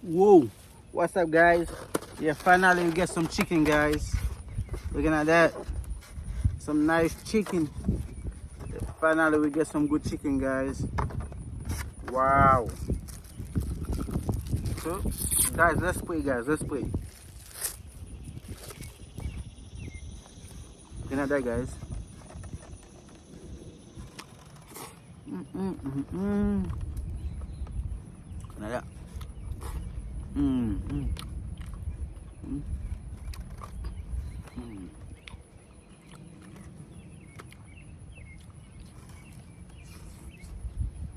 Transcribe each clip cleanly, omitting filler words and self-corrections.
Whoa, what's up, guys? Yeah, finally we get some chicken, guys. Looking at that, some nice chicken. Finally we get some good chicken, guys. Wow. So guys, let's play, guys, let's play. Looking at that, guys. Looking at that.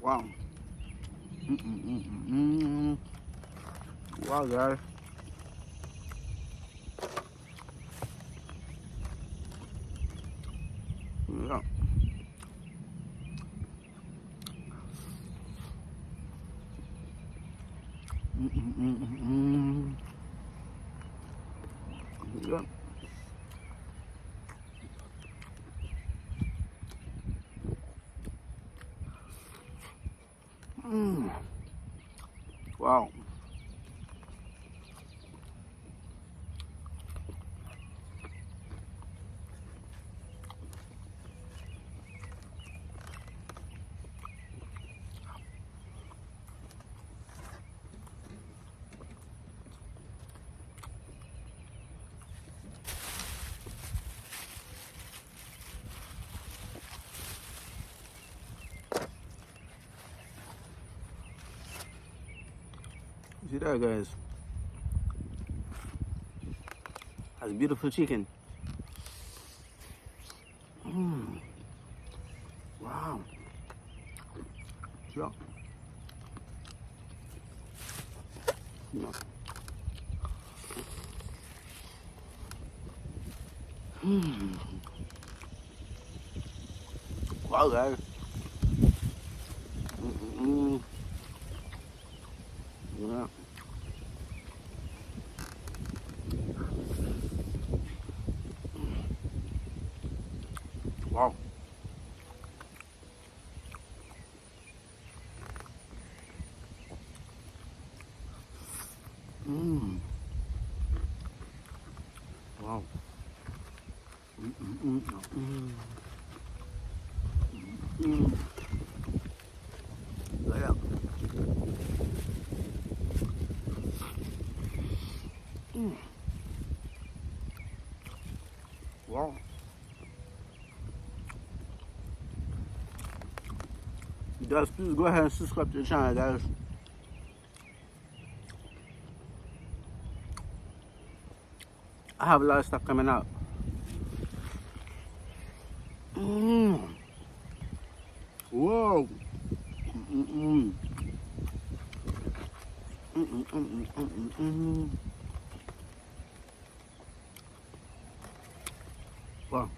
Wow. Wow, guys. Yeah. Yeah. Wow. See that, guys? That's beautiful chicken. Wow. Yeah. Yeah. Wow, guys. Yeah. Wow. Wow. Yeah. Wow. Guys, please go ahead and subscribe to the channel, guys. I have a lot of stuff coming out. Whoa. Wow.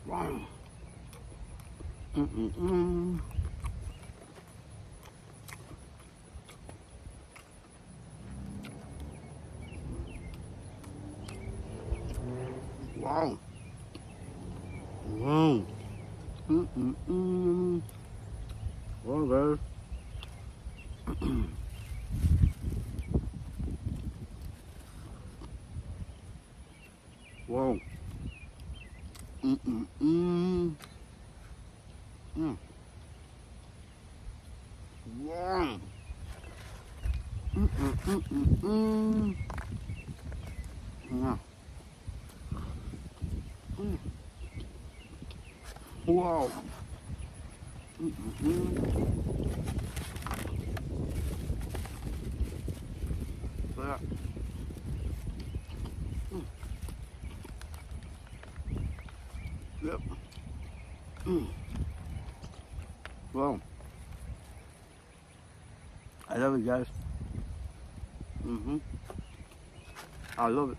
Wow. Wow. Wow. Wow, guys. Wow. Wow. Yeah. Wow. Yeah. Yep. Wow. I love it, guys. I love it.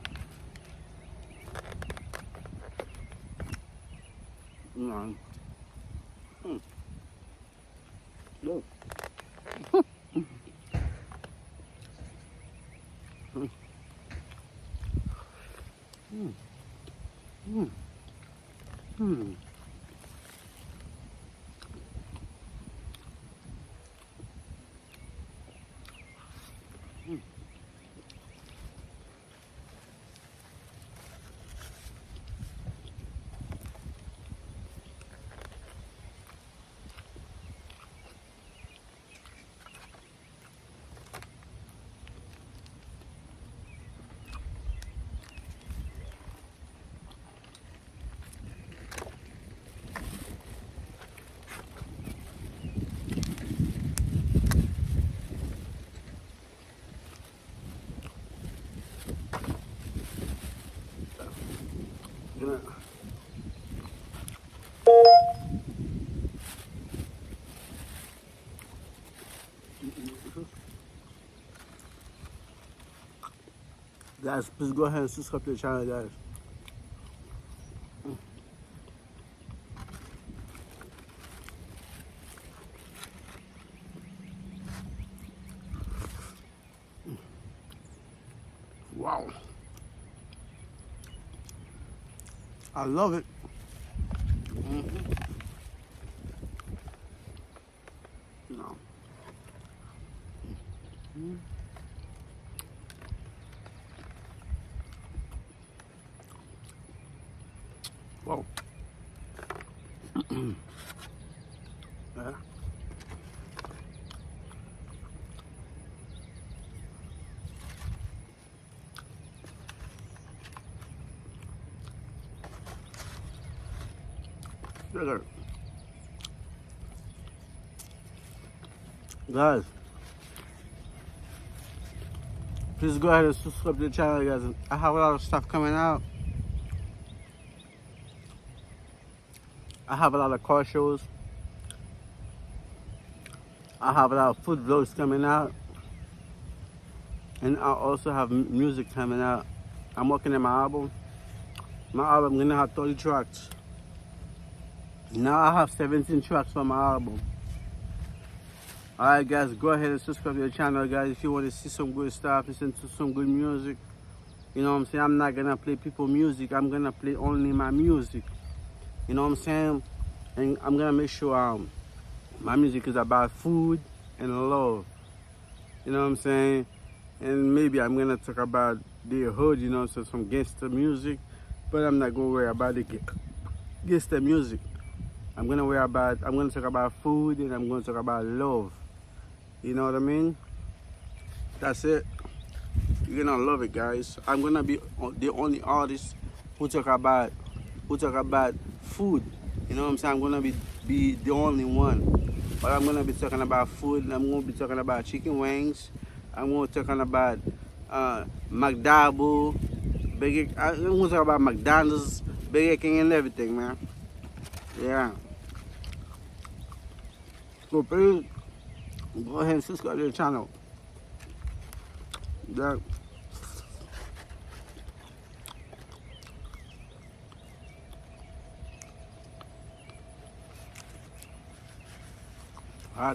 Mm. Look. delicious. Guys, please go ahead and subscribe to the channel, guys. Wow. I love it. No. Wow. Yeah. Sugar. Guys, please go ahead and subscribe to the channel, guys. I have a lot of stuff coming out. I have a lot of car shows. I have a lot of food vlogs coming out. And I also have music coming out. I'm working on my album. My album gonna have 30 tracks. Now I have 17 tracks for my album. Alright guys, go ahead and subscribe to the channel, guys, if you want to see some good stuff, listen to some good music. You know what I'm saying? I'm not gonna play people music, I'm gonna play only my music. You know what I'm saying? And I'm gonna make sure my music is about food and love. You know what I'm saying? And maybe I'm gonna talk about the hood, you know, so some gangster music, but I'm not gonna worry about the gangster music. I'm gonna talk about food, and I'm gonna talk about love. You know what I mean? That's it. You're gonna love it, guys. I'm gonna be the only artist who talk about food. You know what I'm saying? I'm gonna be the only one. But I'm gonna be talking about food, and I'm gonna be talking about chicken wings. I'm gonna be talking about McDouble, I'm gonna talk about McDonald's, Burger King, and everything, man. Yeah. So please go ahead and subscribe to the channel. Yeah.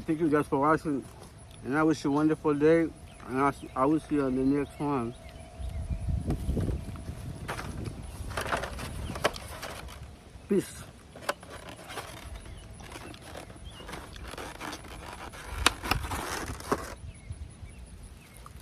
Thank you guys for watching, and I wish you a wonderful day, and I will see you on the next one. Peace.